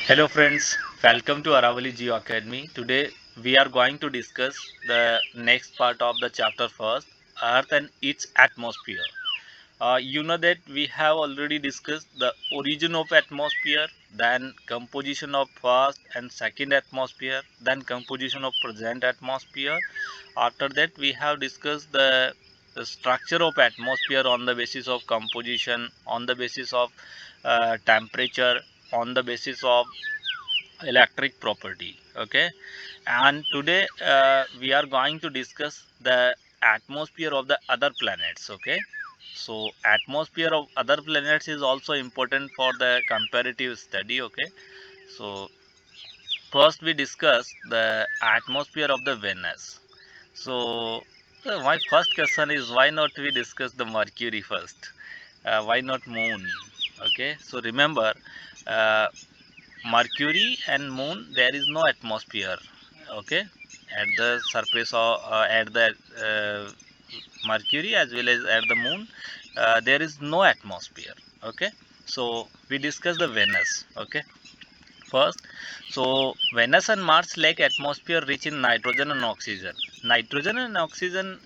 Hello friends, welcome to Aravalli Geo Academy. Today we are going to discuss the next part of the chapter first, Earth and its atmosphere. You know that we have already discussed the origin of atmosphere, then composition of first and second atmosphere, then composition of present atmosphere. After that we have discussed the structure of atmosphere on the basis of composition, on the basis of temperature, on the basis of electric property. Okay, and today we are going to discuss the atmosphere of the other planets. Okay, so atmosphere of other planets is also important for the comparative study. Okay, so first we discuss the atmosphere of the Venus. So my first question is, why not we discuss the Mercury first? Why not Moon? Okay, so remember, uh, Mercury and Moon, there is no atmosphere. Okay, at the surface of at the Mercury as well as at the Moon, there is no atmosphere. Okay, so we discuss the Venus. Okay, first, so Venus and Mars lack atmosphere rich in nitrogen and oxygen. Nitrogen and oxygen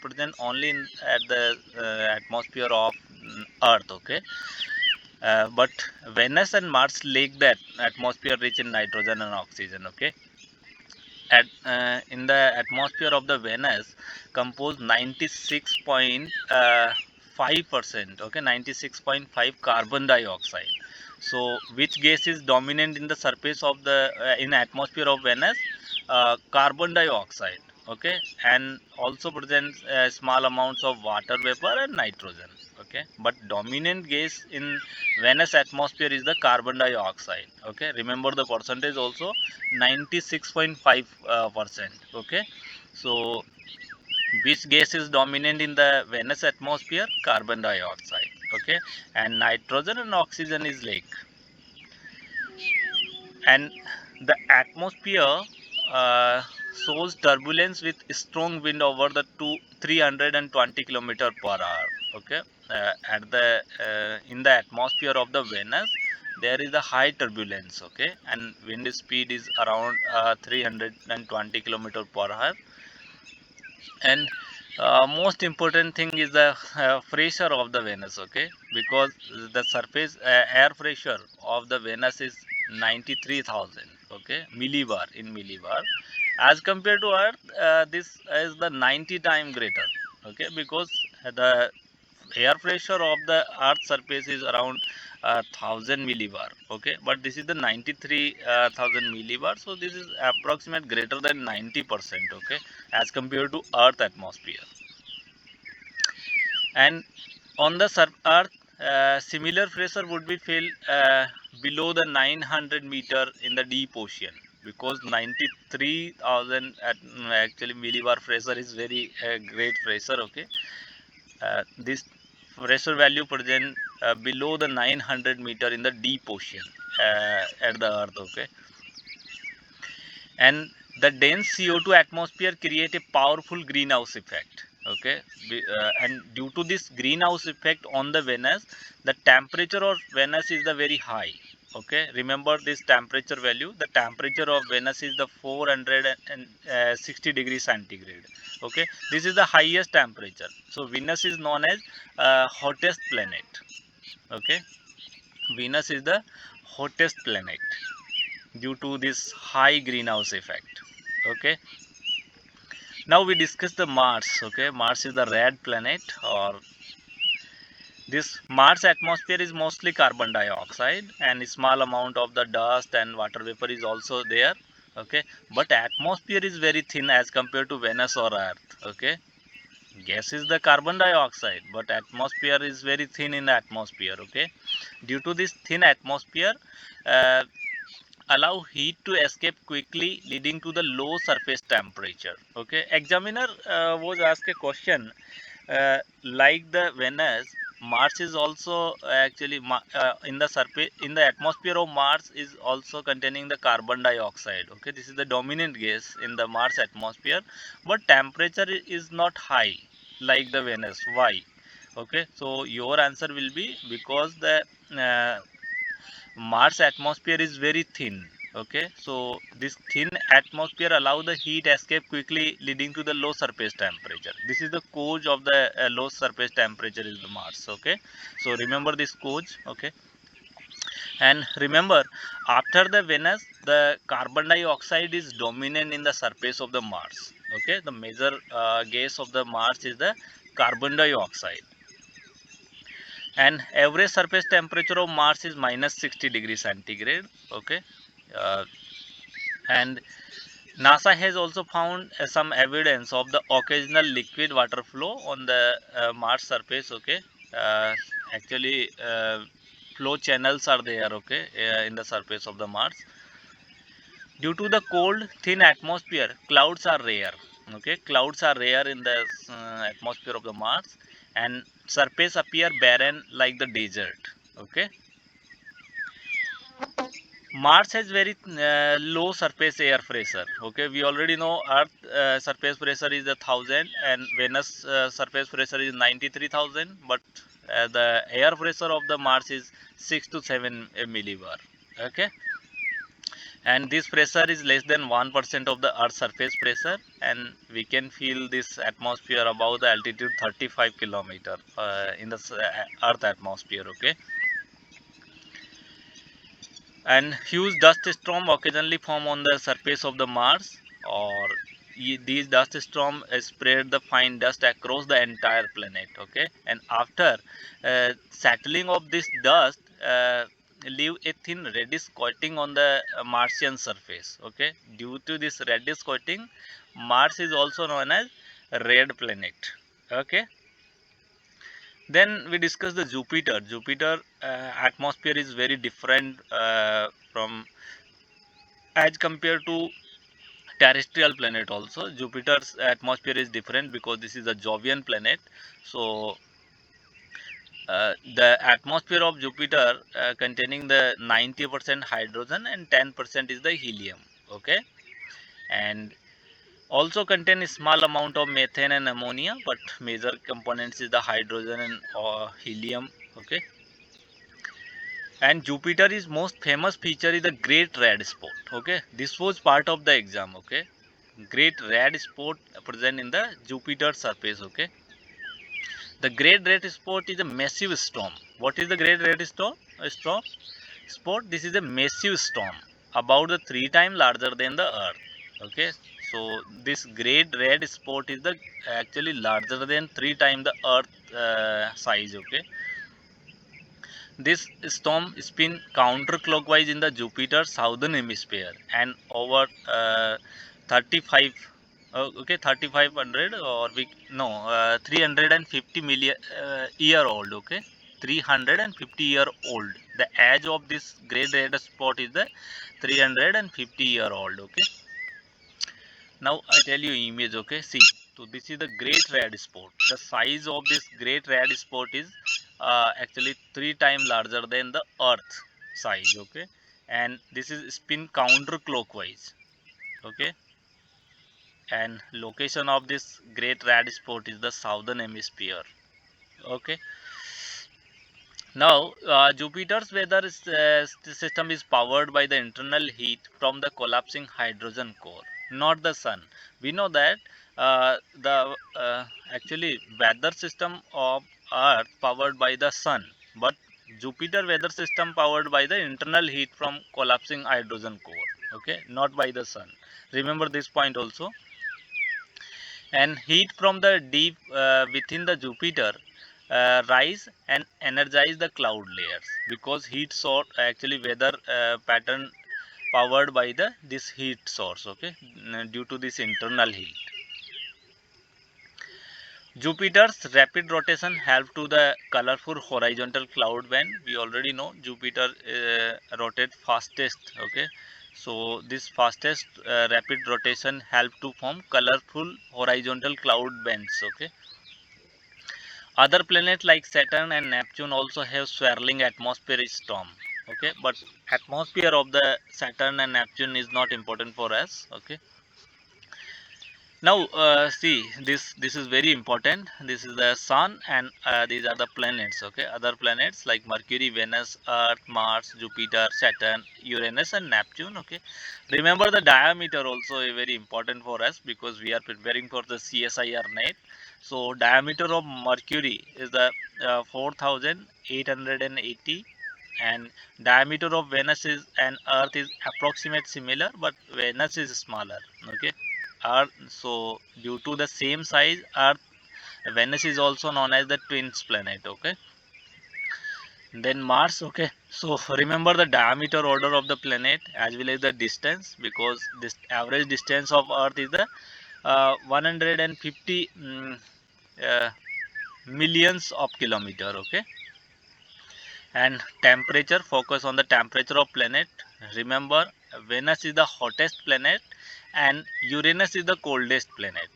present only at the atmosphere of Earth. Okay, but Venus and Mars lack that atmosphere rich in nitrogen and oxygen. Okay, in the atmosphere of the Venus composed 96.5%. Okay, 96.5 carbon dioxide. So which gas is dominant in the surface of the in atmosphere of Venus? Carbon dioxide. Okay, and also presents small amounts of water vapor and nitrogen. Okay, but dominant gas in Venus atmosphere is the carbon dioxide. Okay, remember the percentage also, 96.5%. Okay, so which gas is dominant in the Venus atmosphere? Carbon dioxide. Okay, and nitrogen and oxygen is lake. And the atmosphere uh, shows turbulence with strong wind over the 320 kilometer per hour. Okay, at the in the atmosphere of the Venus there is a high turbulence. Okay, and wind speed is around 320 kilometer per hour. And most important thing is the pressure of the Venus. Okay, because the surface air pressure of the Venus is 93,000. Okay, millibar in millibar, as compared to Earth. This is the 90 time greater. Okay, because the air pressure of the Earth surface is around 1000 millibar. Okay, but this is the 93,000 millibar, so this is approximate greater than 90%. Okay, as compared to Earth atmosphere. And on the Earth, similar pressure would be felt below the 900 meter in the deep ocean, because 93,000 actually millibar pressure is very great pressure. Okay, this pressure value present below the 900 meter in the deep ocean at the Earth. Okay, and the dense CO2 atmosphere create a powerful greenhouse effect. Okay, and due to this greenhouse effect on the Venus, the temperature of Venus is the very high. Okay, remember this temperature value. The temperature of Venus is the 460 degrees centigrade. Okay, this is the highest temperature. So Venus is known as hottest planet. Okay, Venus is the hottest planet due to this high greenhouse effect. Okay, now we discuss the Mars. Okay, Mars is the red planet, or this Mars atmosphere is mostly carbon dioxide, and a small amount of the dust and water vapor is also there. Okay, but atmosphere is very thin as compared to Venus or Earth. Okay, gas is the carbon dioxide, but atmosphere is very thin in the atmosphere. Okay, due to this thin atmosphere, uh, allow heat to escape quickly, leading to the low surface temperature. Okay, examiner was asked a question, like the Venus, Mars is also actually in the surface, in the atmosphere of Mars is also containing the carbon dioxide. Okay, this is the dominant gas in the Mars atmosphere, but temperature is not high like the Venus. Why? Okay, so your answer will be because the uh, Mars atmosphere is very thin. Okay, so this thin atmosphere allow the heat escape quickly, leading to the low surface temperature. This is the cause of the low surface temperature is the Mars. Okay, so remember this cause. Okay, and remember, after the Venus, the carbon dioxide is dominant in the surface of the Mars. Okay, the major gas of the Mars is the carbon dioxide, and average surface temperature of Mars is minus 60 degrees centigrade. Okay, uh, and NASA has also found some evidence of the occasional liquid water flow on the Mars surface. Okay, uh, actually flow channels are there. Okay, in the surface of the Mars. Due to the cold, thin atmosphere, clouds are rare. Okay, clouds are rare in the atmosphere of the Mars, and surface appear barren like the desert. Okay, Mars has very low surface air pressure. Okay, we already know Earth surface pressure is 1,000 and Venus surface pressure is 93,000, but the air pressure of the Mars is 6 to 7 millibar. Okay, and this pressure is less than 1% of the Earth's surface pressure, and we can feel this atmosphere above the altitude 35 kilometer in the Earth atmosphere. Okay, and huge dust storms occasionally form on the surface of the Mars, or these dust storms spread the fine dust across the entire planet. Okay, and after settling of this dust, leave a thin reddish coating on the Martian surface. Okay, due to this reddish coating, Mars is also known as red planet. Okay, then we discuss the Jupiter. Jupiter atmosphere is very different from as compared to terrestrial planet. Also, Jupiter's atmosphere is different because this is a Jovian planet. So the atmosphere of Jupiter containing the 90% hydrogen and 10% is the helium. Okay, and also contain a small amount of methane and ammonia, but major components is the hydrogen and helium. Okay, and Jupiter is most famous feature is the great red spot. Okay, this was part of the exam. Okay, great red spot present in the Jupiter surface. Okay, the great red spot is a massive storm. What is the great red storm? A storm spot. This is a massive storm about the 3 times larger than the Earth. Okay, so this great red spot is the actually larger than 3 times the Earth size. Okay, this storm spin counterclockwise in the Jupiter's southern hemisphere and over 35 okay 3500 or we no 350 million year old. Okay, 350-year old. The age of this great red spot is the 350-year old. Okay, now I tell you image. Okay, see, so this is the great red spot. The size of this great red spot is actually 3 times larger than the Earth size. Okay, and this is spin counterclockwise. Okay, and location of this great red spot is the southern hemisphere. Okay, now Jupiter's weather system is powered by the internal heat from the collapsing hydrogen core, not the sun. We know that the actually weather system of Earth powered by the sun, but Jupiter weather system powered by the internal heat from collapsing hydrogen core. Okay, not by the sun. Remember this point also. And heat from the deep within the Jupiter rise and energize the cloud layers, because heat source actually weather pattern powered by the this heat source. Okay, due to this internal heat. Jupiter's rapid rotation help to the colorful horizontal cloud band. We already know Jupiter rotate fastest. Okay, so this fastest rapid rotation help to form colorful horizontal cloud bands. Okay, other planets like Saturn and Neptune also have swirling atmospheric storm. Okay, but atmosphere of the Saturn and Neptune is not important for us. Okay, Now see, this is very important. This is the sun, and these are the planets. Okay, other planets like Mercury, Venus, Earth, Mars, Jupiter, Saturn, Uranus, and Neptune. Okay, remember the diameter also is very important for us because we are preparing for the CSIR-NET. So diameter of Mercury is the 4,880, and diameter of Venus is and Earth is approximate similar, but Venus is smaller. Okay, Earth, so due to the same size, Earth, Venus is also known as the twins planet. Okay, then Mars. Okay, so remember the diameter order of the planet as well as the distance, because this average distance of Earth is the 150 millions of kilometer. Okay, and temperature, focus on the temperature of planet. Remember, Venus is the hottest planet and Uranus is the coldest planet.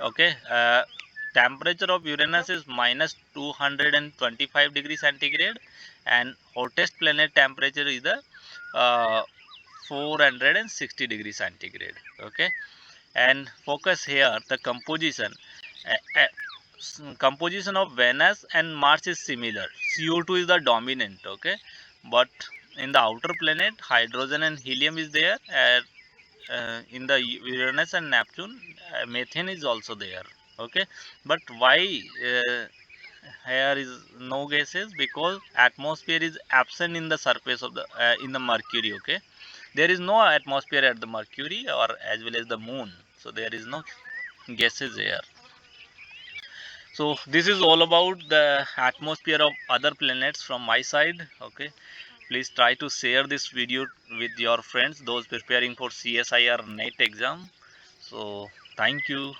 Okay, temperature of Uranus is minus 225 degrees centigrade, and hottest planet temperature is the 460 degrees centigrade. Okay, and focus here the composition. Composition of Venus and Mars is similar. CO2 is the dominant. Okay, but in the outer planet hydrogen and helium is there, and in the Uranus and Neptune methane is also there. Okay, but why here is no gases? Because atmosphere is absent in the surface of the in the Mercury. Okay, there is no atmosphere at the Mercury or as well as the moon, so there is no gases here. So this is all about the atmosphere of other planets from my side. Okay, please try to share this video with your friends, those preparing for CSIR NET exam. So thank you.